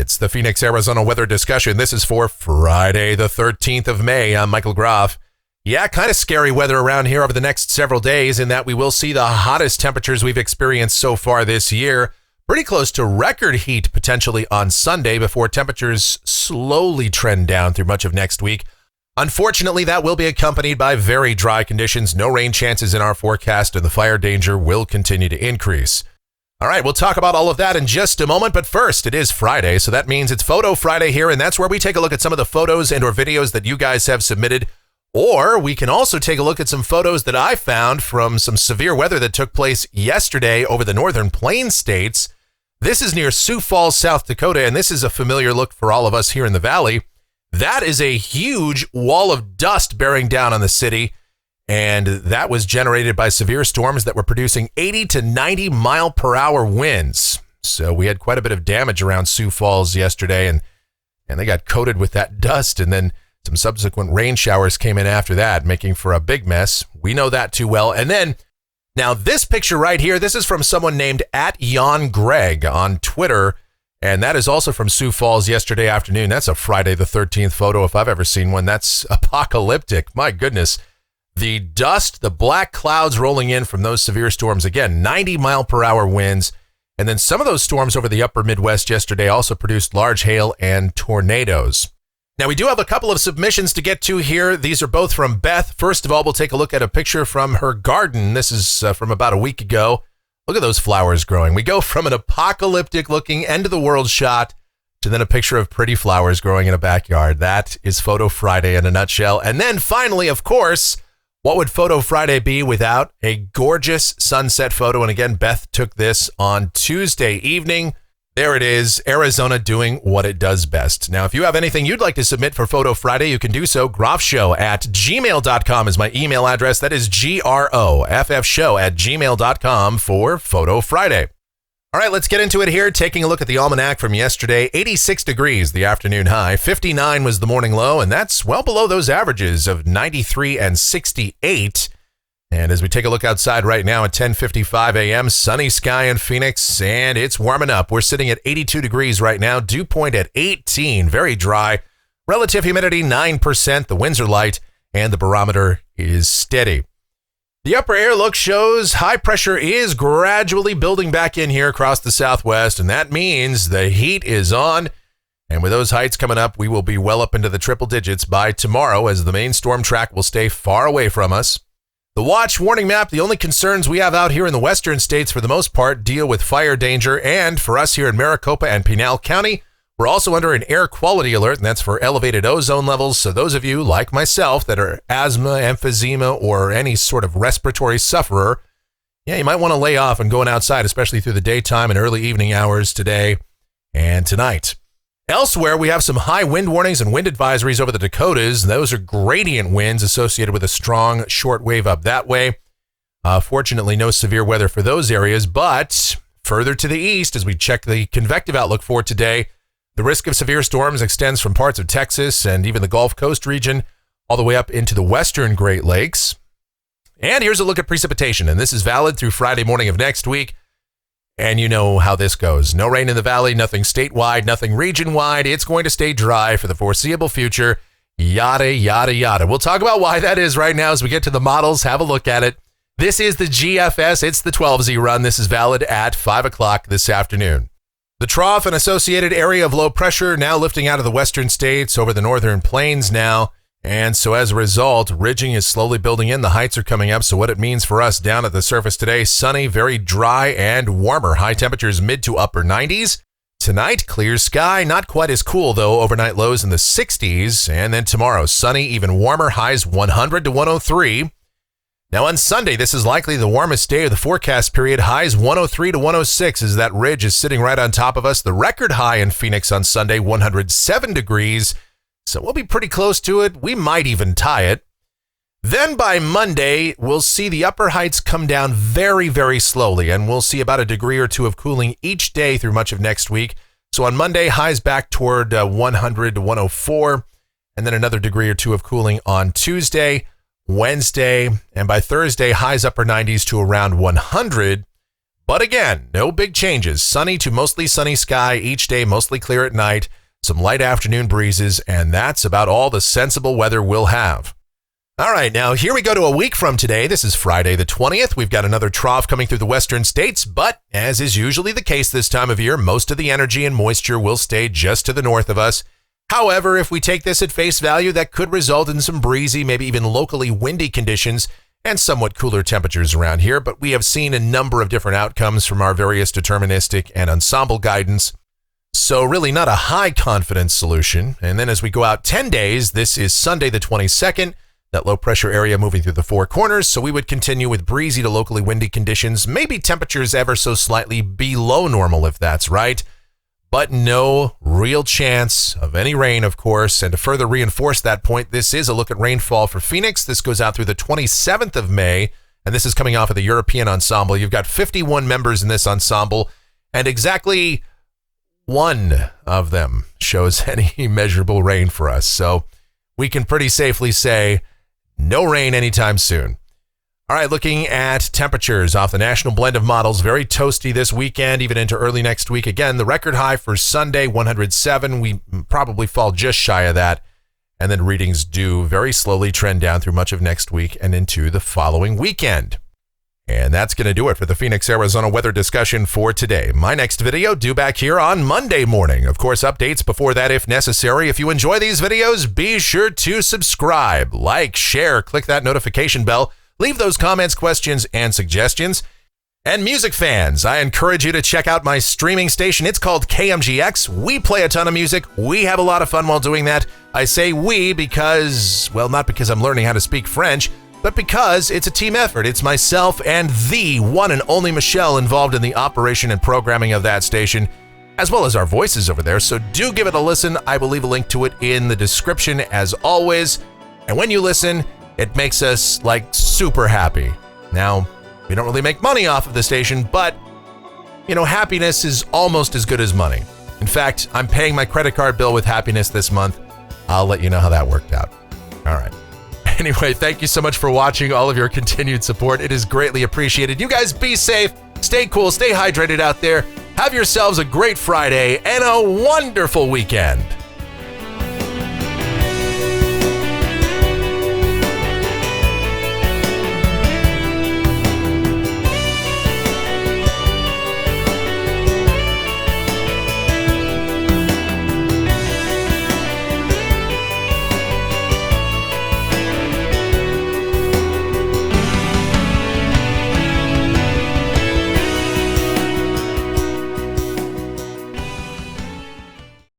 It's the Phoenix, Arizona weather discussion. This is for Friday, the 13th of May. I'm Michael Groff. Yeah, kind of scary weather around here over the next several days in that we will see the hottest temperatures we've experienced so far this year. Pretty close to record heat potentially on Sunday before temperatures slowly trend down through much of next week. Unfortunately, that will be accompanied by very dry conditions, no rain chances in our forecast, and the fire danger will continue to increase. All right, we'll talk about all of that in just a moment, but first, it is Friday, so that means it's Photo Friday here, and that's where we take a look at some of the photos and or videos that you guys have submitted, or we can also take a look at some photos that I found from some severe weather that took place yesterday over the northern plains states. This is near Sioux Falls, South Dakota, and this is a familiar look for all of us here in the valley. That is a huge wall of dust bearing down on the city, and that was generated by severe storms that were producing 80 to 90 mile per hour winds. So we had quite a bit of damage around Sioux Falls yesterday, and they got coated with that dust, and then some subsequent rain showers came in after that, making for a big mess. We know that too well. And then, now this picture right here, this is from someone named @YonGreg on Twitter, and that is also from Sioux Falls yesterday afternoon. That's a Friday the 13th photo if I've ever seen one. That's apocalyptic. My goodness. The dust, the black clouds rolling in from those severe storms. Again, 90 mile per hour winds. And then some of those storms over the upper Midwest yesterday also produced large hail and tornadoes. Now, we do have a couple of submissions to get to here. These are both from Beth. First of all, we'll take a look at a picture from her garden. This is from about a week ago. Look at those flowers growing. We go from an apocalyptic looking end of the world shot to then a picture of pretty flowers growing in a backyard. That is Photo Friday in a nutshell. And then finally, of course, what would Photo Friday be without a gorgeous sunset photo? And again, Beth took this on Tuesday evening. There it is, Arizona doing what it does best. Now, if you have anything you'd like to submit for Photo Friday, you can do so. groffshow@gmail.com is my email address. That is groffshow@gmail.com for Photo Friday. All right, let's get into it here. Taking a look at the Almanac from yesterday, 86 degrees, the afternoon high. 59 was the morning low, and that's well below those averages of 93 and 68. And as we take a look outside right now at 10:55 a.m., sunny sky in Phoenix, and it's warming up. We're sitting at 82 degrees right now, dew point at 18, very dry. Relative humidity, 9%. The winds are light, and the barometer is steady. The upper air look shows high pressure is gradually building back in here across the southwest, and that means the heat is on. And with those heights coming up, we will be well up into the triple digits by tomorrow as the main storm track will stay far away from us. The watch warning map, the only concerns we have out here in the western states for the most part deal with fire danger, and for us here in Maricopa and Pinal County, we're also under an air quality alert, and that's for elevated ozone levels. So those of you like myself that are asthma, emphysema, or any sort of respiratory sufferer, you might want to lay off and going outside, especially through the daytime and early evening hours today and tonight. Elsewhere, we have some high wind warnings and wind advisories over the Dakotas. Those are gradient winds associated with a strong shortwave up that way. Fortunately, no severe weather for those areas, but further to the east, as we check the convective outlook for today, the risk of severe storms extends from parts of Texas and even the Gulf Coast region all the way up into the western Great Lakes. And here's a look at precipitation, and this is valid through Friday morning of next week. And you know how this goes. No rain in the valley, nothing statewide, nothing region-wide. It's going to stay dry for the foreseeable future. Yada, yada, yada. We'll talk about why that is right now as we get to the models. Have a look at it. This is the GFS. It's the 12Z run. This is valid at 5 o'clock this afternoon. The trough and associated area of low pressure now lifting out of the western states over the northern plains now. And so as a result, ridging is slowly building in. The heights are coming up. So what it means for us down at the surface today, sunny, very dry and warmer. High temperatures mid to upper 90s. Tonight, clear sky, not quite as cool though. Overnight lows in the 60s. And then tomorrow, sunny, even warmer, highs 100 to 103. Now on Sunday, this is likely the warmest day of the forecast period. Highs 103 to 106 as that ridge is sitting right on top of us. The record high in Phoenix on Sunday, 107 degrees. So we'll be pretty close to it. We might even tie it. Then by Monday, we'll see the upper heights come down very, very slowly, and we'll see about a degree or two of cooling each day through much of next week. So on Monday, highs back toward 100 to 104, and then another degree or two of cooling on Tuesday, Wednesday, and by Thursday, highs upper 90s to around 100. But again, no big changes. Sunny to mostly sunny sky each day, mostly clear at night, some light afternoon breezes, and that's about all the sensible weather we'll have. All right, now here we go to a week from today. This is Friday the 20th. We've got another trough coming through the western states, but as is usually the case this time of year, most of the energy and moisture will stay just to the north of us. However, if we take this at face value, that could result in some breezy, maybe even locally windy conditions and somewhat cooler temperatures around here, but we have seen a number of different outcomes from our various deterministic and ensemble guidance. So really not a high confidence solution. And then as we go out 10 days, this is Sunday the 22nd, that low pressure area moving through the four corners. So we would continue with breezy to locally windy conditions, maybe temperatures ever so slightly below normal if that's right. But no real chance of any rain, of course. And to further reinforce that point, this is a look at rainfall for Phoenix. This goes out through the 27th of May, and this is coming off of the European ensemble. You've got 51 members in this ensemble, and exactly one of them shows any measurable rain for us. So we can pretty safely say no rain anytime soon. All right, looking at temperatures off the national blend of models, very toasty this weekend, even into early next week. Again, the record high for Sunday, 107. We probably fall just shy of that. And then readings do very slowly trend down through much of next week and into the following weekend. And that's going to do it for the Phoenix, Arizona weather discussion for today. My next video due back here on Monday morning. Of course, updates before that if necessary. If you enjoy these videos, be sure to subscribe, like, share, click that notification bell. Leave those comments, questions, and suggestions. And music fans, I encourage you to check out my streaming station. It's called KMGX. We play a ton of music. We have a lot of fun while doing that. I say we because, well, not because I'm learning how to speak French, but because it's a team effort. It's myself and the one and only Michelle involved in the operation and programming of that station, as well as our voices over there. So do give it a listen. I will leave a link to it in the description as always. And when you listen, it makes us super happy. Now, we don't really make money off of the station, but happiness is almost as good as money. In fact, I'm paying my credit card bill with happiness this month. I'll let you know how that worked out. All right. Anyway, thank you so much for watching, all of your continued support. It is greatly appreciated. You guys be safe, stay cool, stay hydrated out there. Have yourselves a great Friday and a wonderful weekend.